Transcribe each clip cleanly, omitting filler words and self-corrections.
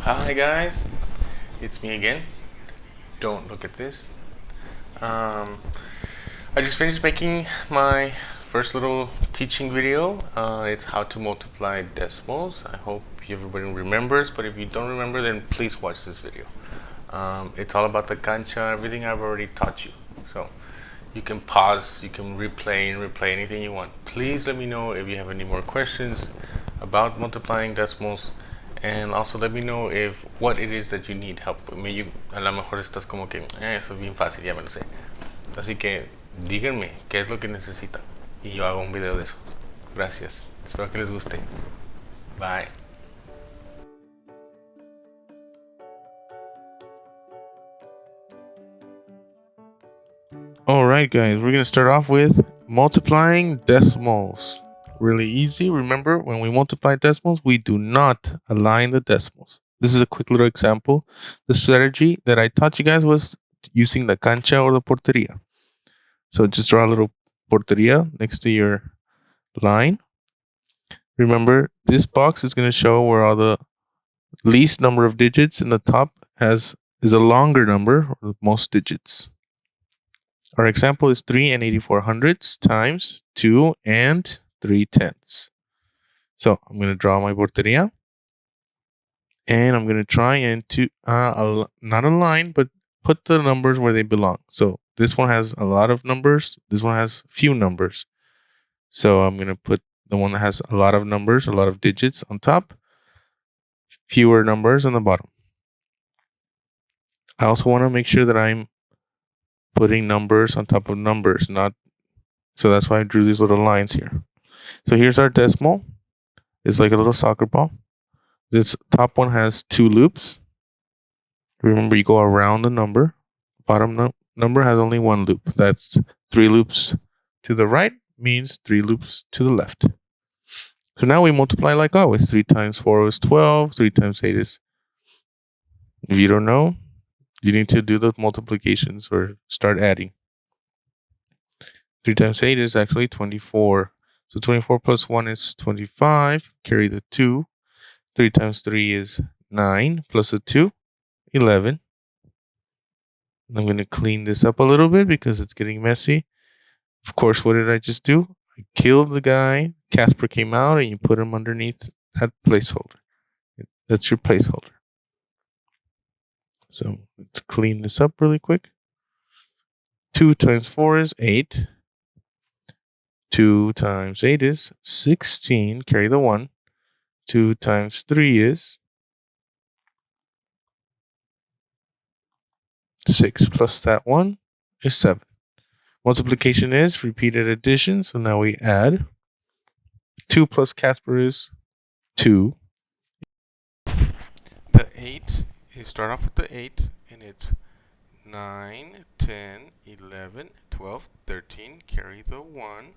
Hi guys, it's me again. Don't look at this. I just finished making my first little teaching video. It's how to multiply decimals. I hope everybody remembers, but if you don't remember, then please watch this video. It's all about the cancha, everything I've already taught you. So you can pause, you can replay and replay anything you want. Please let me know if you have any more questions about multiplying decimals. And also let me know if what it is that you need help with. A lo mejor estás como que, eso es bien fácil, ya me lo sé. Así que díganme qué es lo que necesitan y yo hago un video de eso. Gracias. Espero que les guste. Bye. Alright guys, we're going to start off with multiplying decimals. Really easy. Remember, when we multiply decimals, we do not align the decimals. This is a quick little example. The strategy that I taught you guys was using the cancha or the porteria. So just draw a little porteria next to your line. Remember, this box is going to show where all the least number of digits in the top is a longer number, or most digits. Our example is 3 and 8400ths times 2 and 3/10. So I'm going to draw my porteria. And I'm going to try and not align, but put the numbers where they belong. So this one has a lot of numbers. This one has few numbers. So I'm going to put the one that has a lot of numbers, a lot of digits on top, fewer numbers on the bottom. I also want to make sure that I'm putting numbers on top of numbers, so that's why I drew these little lines here. So here's our decimal. It's like a little soccer ball. This top one has 2 loops. Remember, you go around the number. Bottom number has only 1 loop. That's 3 loops to the right means 3 loops to the left. So now we multiply like always. 3 times 4 is 12. 3 times 8 is... If you don't know, you need to do the multiplications or start adding. 3 times 8 is actually 24. So 24 plus 1 is 25. Carry the 2. 3 times 3 is 9 plus a 2, 11. I'm going to clean this up a little bit because it's getting messy. Of course, what did I just do? I killed the guy. Casper came out and you put him underneath that placeholder. That's your placeholder. So let's clean this up really quick. 2 times 4 is 8. 2 times 8 is 16. Carry the 1. 2 times 3 is 6 plus that 1 is 7. Multiplication is repeated addition, so now we add. 2 plus Casper is 2. The 8, you start off with the 8, and it's 9, 10, 11, 12, 13, carry the 1,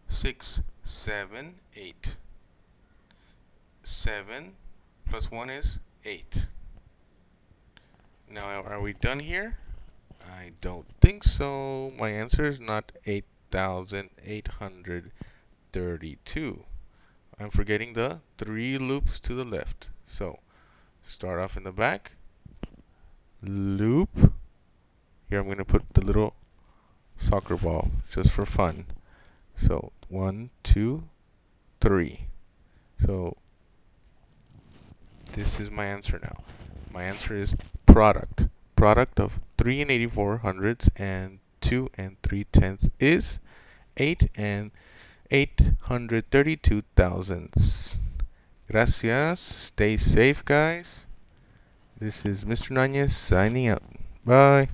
6, 7, 8. 7 plus 1 is 8. Now, are we done here? I don't think so. My answer is not 8,832. I'm forgetting the 3 loops to the left. So, start off in the back. Loop. Here I'm going to put the little soccer ball just for fun. So, 1, 2, 3. So, this is my answer now. My answer is product. Product of 3 and 8400ths and 2 and 3/10 is 8 and 832 thousandths. Gracias. Stay safe, guys. This is Mr. Nanez signing out. Bye.